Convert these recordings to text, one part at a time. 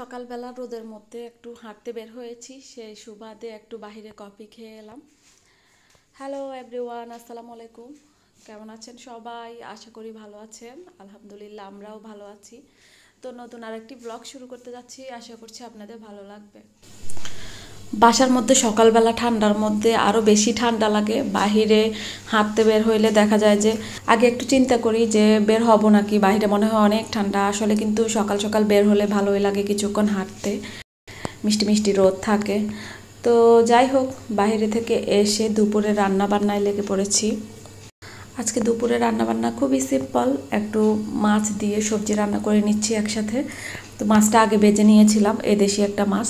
সকালবেলা রোদের মধ্যে একটু হাঁটতে বের হয়েছি, সেই সুবাদে একটু বাহিরে কফি খেয়ে এলাম। হ্যালো এভরিওয়ান, আসসালামু আলাইকুম। কেমন আছেন সবাই? আশা করি ভালো আছেন। আলহামদুলিল্লাহ, আমরাও ভালো আছি। তো নতুন আরেকটি ব্লগ শুরু করতে যাচ্ছি, আশা করছি আপনাদের ভালো লাগবে। বাসার মধ্যে সকালবেলা ঠান্ডার মধ্যে আরও বেশি ঠান্ডা লাগে। বাহিরে হাঁটতে বের হইলে দেখা যায় যে আগে একটু চিন্তা করি যে বের হব নাকি, বাহিরে মনে হয় অনেক ঠান্ডা। আসলে কিন্তু সকাল সকাল বের হলে ভালোই লাগে কিছুক্ষণ হাঁটতে, মিষ্টি মিষ্টি রোদ থাকে। তো যাই হোক, বাইরে থেকে এসে দুপুরে রান্না বান্নায় লেগে পড়েছি। আজকে দুপুরে রান্নাবান্না খুবই সিম্পল, একটু মাছ দিয়ে সবজি রান্না করে নিচ্ছি একসাথে। তো মাছটা আগে বেজে নিয়েছিলাম, এদেশি একটা মাছ।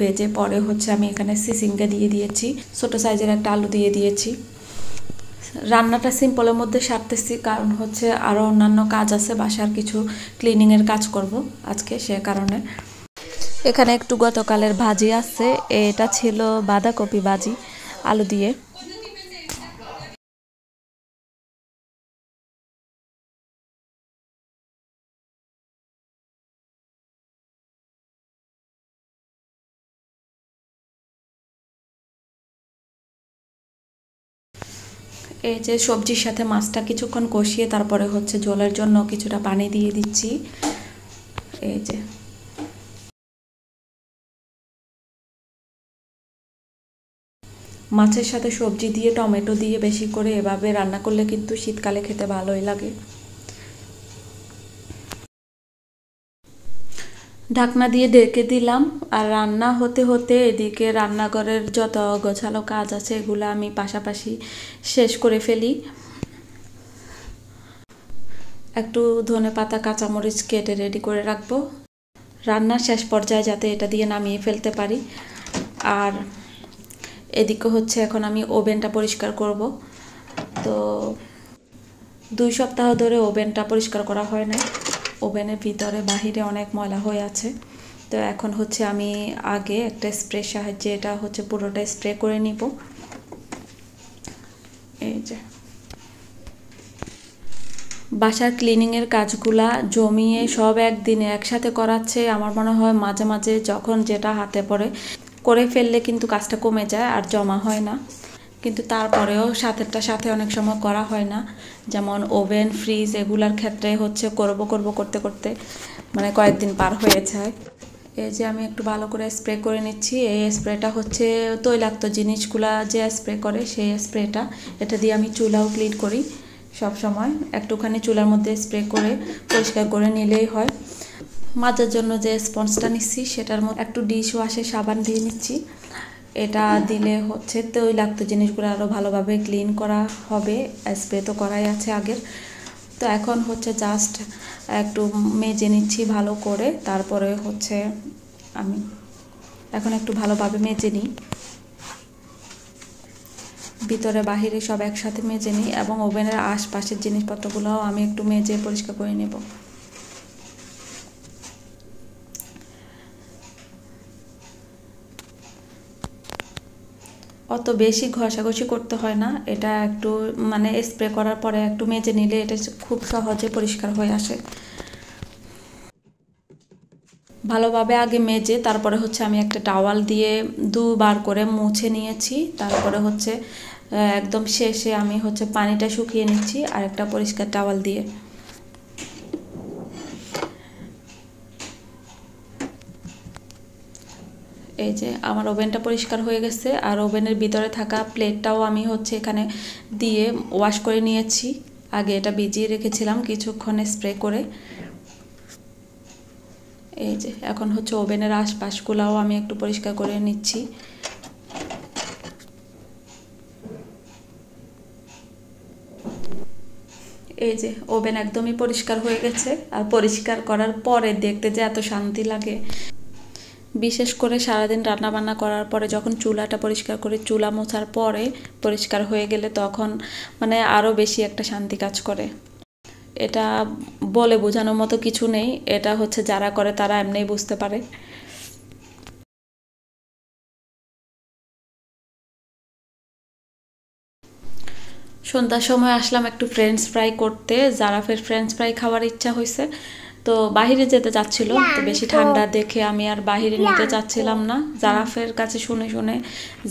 বেজে পরে হচ্ছে আমি এখানে সিসিঙ্গা দিয়ে দিয়েছি, ছোটো সাইজের একটা আলু দিয়ে দিয়েছি। রান্নাটা সিম্পলের মধ্যে সারতেছি, কারণ হচ্ছে আরও অন্যান্য কাজ আছে, বাসার কিছু ক্লিনিংয়ের কাজ করব আজকে, সে কারণে। এখানে একটু গতকালের ভাজি আছে, এটা ছিল বাঁধাকপি ভাজি আলু দিয়ে। এই যে সবজির সাথে মাছটা কিছুক্ষণ কষিয়ে তারপরে হচ্ছে ঝোলের জন্য কিছুটা পানি দিয়ে দিচ্ছি। এই যে মাছের সাথে সবজি দিয়ে টমেটো দিয়ে বেশি করে এভাবে রান্না করলে কিন্তু শীতকালে খেতে ভালোই লাগে। ঢাকনা দিয়ে ঢেকে দিলাম, আর রান্না হতে হতে এদিকে রান্নাঘরের যত গোছালো কাজ আছে এগুলো আমি পাশাপাশি শেষ করে ফেলি। একটু ধনেপাতা কাঁচামরিচ কেটে রেডি করে রাখবো রান্নার শেষ পর্যায়ে, যাতে এটা দিয়ে নামিয়ে ফেলতে পারি। আর এদিকে হচ্ছে এখন আমি ওভেনটা পরিষ্কার করব। তো 2 সপ্তাহ ধরে ওভেনটা পরিষ্কার করা হয় না, ওভেনের ভিতরে বাহিরে অনেক ময়লা হয়ে আছে। তো এখন হচ্ছে আমি আগে একটা স্প্রের সাহায্যে এটা হচ্ছে পুরোটা স্প্রে করে নিব। এই যে বাসার ক্লিনিংয়ের কাজগুলা জমিয়ে সব একদিনে একসাথে করাচ্ছে, আমার মনে হয় মাঝে মাঝে যখন যেটা হাতে পড়ে করে ফেললে কিন্তু কাজটা কমে যায় আর জমা হয় না। কিন্তু তারপরেও সাথেরটা সাথে অনেক সময় করা হয় না, যেমন ওভেন ফ্রিজ এগুলার ক্ষেত্রে হচ্ছে করব করতে করতে মানে কয়েকদিন পার হয়ে যায়। এই যে আমি একটু ভালো করে স্প্রে করে নিচ্ছি। এই স্প্রেটা হচ্ছে তৈলাক্ত জিনিসগুলা যে স্প্রে করে সেই স্প্রেটা, এটা দিয়ে আমি চুলাও ক্লিন করি সব সময়। একটুখানি চুলার মধ্যে স্প্রে করে পরিষ্কার করে নিলেই হয়। মাজার জন্য যে স্পঞ্জটা নিচ্ছি সেটার মধ্যে একটু ডিশ ওয়াশের সাবান দিয়ে নিচ্ছি। এটা দিলে হচ্ছে তৈলাক্ত জিনিসগুলো আরও ভালোভাবে ক্লিন করা হবে, স্প্রে তো করাই আছে আগের। তো এখন হচ্ছে জাস্ট একটু মেজে নিচ্ছি ভালো করে, তারপরে হচ্ছে আমি এখন একটু ভালোভাবে মেজে নিই, ভিতরে বাহিরে সব একসাথে মেজে নিই, এবং ওভেনের আশপাশের জিনিসপত্রগুলোও আমি একটু মেজে পরিষ্কার করে নেব। অত বেশি ঘষাঘষি করতে হয় না, এটা একটু মানে স্প্রে করার পরে একটু মেজে নিলে এটা খুব সহজে পরিষ্কার হয়ে আসে। ভালোভাবে আগে মেজে তারপরে হচ্ছে আমি একটা টাওয়াল দিয়ে 2বার করে মুছে নিয়েছি। তারপরে হচ্ছে একদম শেষে আমি হচ্ছে পানিটা শুকিয়ে নিচ্ছি আর একটা পরিষ্কার টাওয়াল দিয়ে। এই যে আমার ওভেনটা পরিষ্কার হয়ে গেছে, আর ওভেনের ভিতরে থাকা প্লেটটাও আমি হচ্ছে এখানে দিয়ে ওয়াশ করে নিয়েছি। আগে এটা ভিজিয়ে রেখেছিলাম কিছুক্ষণ স্প্রে করে। এই যে এখন হচ্ছে ওভেনের আশপাশগুলোও আমি একটু পরিষ্কার করে নিচ্ছি। এই যে ওভেন একদমই পরিষ্কার হয়ে গেছে, আর পরিষ্কার করার পরে দেখতে যে এত শান্তি লাগে, বিশেষ করে সারাদিন রান্না বান্না করার পরে যখন চুলাটা পরিষ্কার করে চুলা মোছার পরে পরিষ্কার হয়ে গেলে তখন মানে আরও বেশি একটা শান্তি কাজ করে। এটা বলে বোঝানোর মতো কিছু নেই, এটা হচ্ছে যারা করে তারা এমনিই বুঝতে পারে। সন্ধ্যার সময় আসলাম একটু ফ্রেঞ্চ ফ্রাই করতে, জারাফের ফ্রেঞ্চ ফ্রাই খাওয়ার ইচ্ছা হয়েছে, তো বাহিরে যেতে চাচ্ছিল, তো বেশি ঠান্ডা দেখে আমি আর বাহিরে নিতে চাচ্ছিলাম না। জারাফের কাছে শুনে শুনে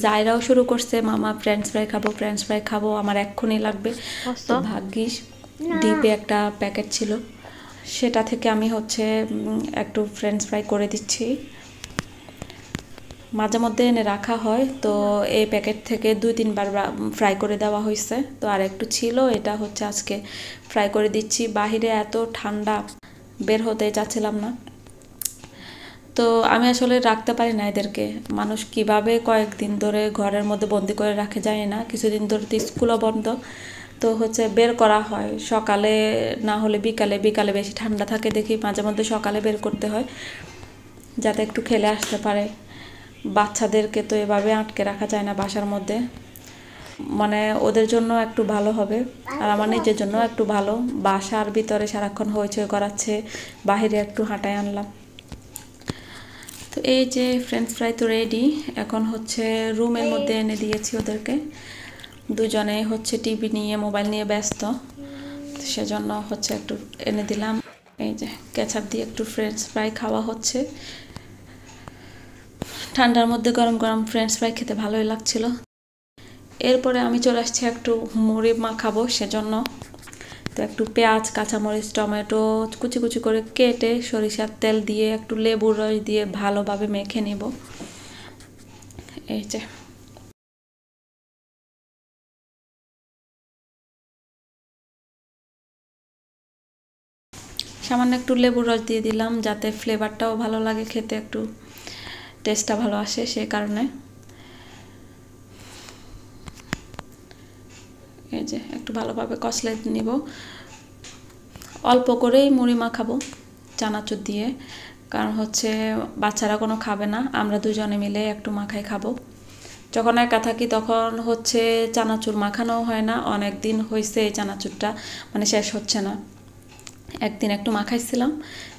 জায়রাও শুরু করছে, মামা ফ্রেঞ্চ ফ্রাই খাবো, ফ্রেঞ্চ ফ্রাই খাবো, আমার এক্ষুনি লাগবে। তো ভাগ্যিস ডিপে একটা প্যাকেট ছিল, সেটা থেকে আমি হচ্ছে একটু ফ্রেঞ্চ ফ্রাই করে দিচ্ছি। মাঝে মধ্যে এনে রাখা হয়, তো এই প্যাকেট থেকে 2-3 বার ফ্রাই করে দেওয়া হয়েছে। তো আর একটু ছিল, এটা হচ্ছে আজকে ফ্রাই করে দিচ্ছি। বাহিরে এত ঠান্ডা, বের হতে চাচ্ছিলাম না। তো আমি আসলে রাখতে পারি না এদেরকে। মানুষ কিভাবে কয়েকদিন ধরে ঘরের মধ্যে বন্দি করে রাখে যায় না, কিছুদিন ধরে তো স্কুলও বন্ধ, তো হচ্ছে বের করা হয় সকালে না হলে বিকালে। বিকালে বেশি ঠান্ডা থাকে দেখি মাঝে মধ্যে সকালে বের করতে হয়, যাতে একটু খেলে আসতে পারে। বাচ্চাদেরকে তো এভাবে আটকে রাখা যায় না বাসার মধ্যে, মানে ওদের জন্য একটু ভালো হবে আর আমার নিজের জন্য একটু ভালো। বাসার ভিতরে সারাক্ষণ হইচই করাচ্ছে, বাহিরে একটু হাঁটায় আনলাম। তো এই যে ফ্রেঞ্চ ফ্রাই তো রেডি। এখন হচ্ছে রুমের মধ্যে এনে দিয়েছি ওদেরকে। দুজনে হচ্ছে টিভি নিয়ে, মোবাইল নিয়ে ব্যস্ত, সেজন্য হচ্ছে একটু এনে দিলাম। এই যে কেচাপ দিয়ে একটু ফ্রেঞ্চ ফ্রাই খাওয়া হচ্ছে। ঠান্ডার মধ্যে গরম গরম ফ্রেঞ্চ ফ্রাই খেতে ভালোই লাগছিল। এরপরে আমি চলে আসছি একটু মুড়ি মাখাবো, সেজন্য তো একটু পেঁয়াজ, কাঁচামরিচ, টমেটো কুচি কুচি করে কেটে সরিষার তেল দিয়ে একটু লেবুর রস দিয়ে ভালোভাবে মেখে নেব। এই যে সামান্য একটু লেবুর রস দিয়ে দিলাম, যাতে ফ্লেভারটাও ভালো লাগে খেতে, একটু টেস্টটা ভালো আসে, সে কারণে। এই যে একটু ভালোভাবে কষলে নিব। অল্প করেই মুড়ি মাখাবো চানাচুর দিয়ে, কারণ হচ্ছে বাচ্চারা কোনো খাবে না, আমরা দুজনে মিলে একটু মাখাই খাবো। যখন একা থাকি তখন হচ্ছে চানাচুর মাখানো হয় না, অনেক দিন হয়েছে এই চানাচুরটা মানে শেষ হচ্ছে না। একদিন একটু মাখাইছিলাম,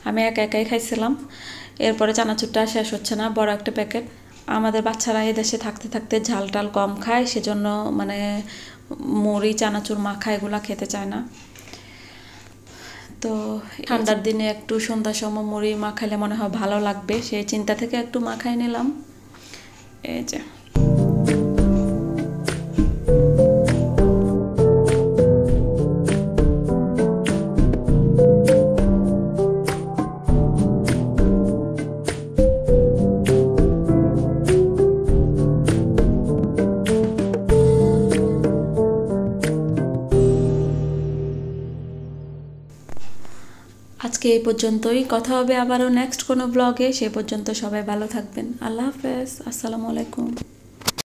আমি একা একাই খাইছিলাম, এরপরে চানাচুরটা শেষ হচ্ছে না, বড় একটা প্যাকেট। আমাদের বাচ্চারা এদেশে থাকতে থাকতে ঝাল টাল কম খায়, সেজন্য মানে মুড়ি চানাচুর মাখা এগুলা খেতে চায় না। তো ঠান্ডার দিনে একটু সন্ধ্যার সময় মুড়ি মাখাইলে মনে হয় ভালো লাগবে, সেই চিন্তা থেকে একটু মাখাই নিলাম। এই যে আজকে এই পর্যন্তই, কথা হবে আবারও নেক্সট কোনো ব্লগে। সে পর্যন্ত সবাই ভালো থাকবেন। আল্লাহ হাফেজ, আসসালামু আলাইকুম।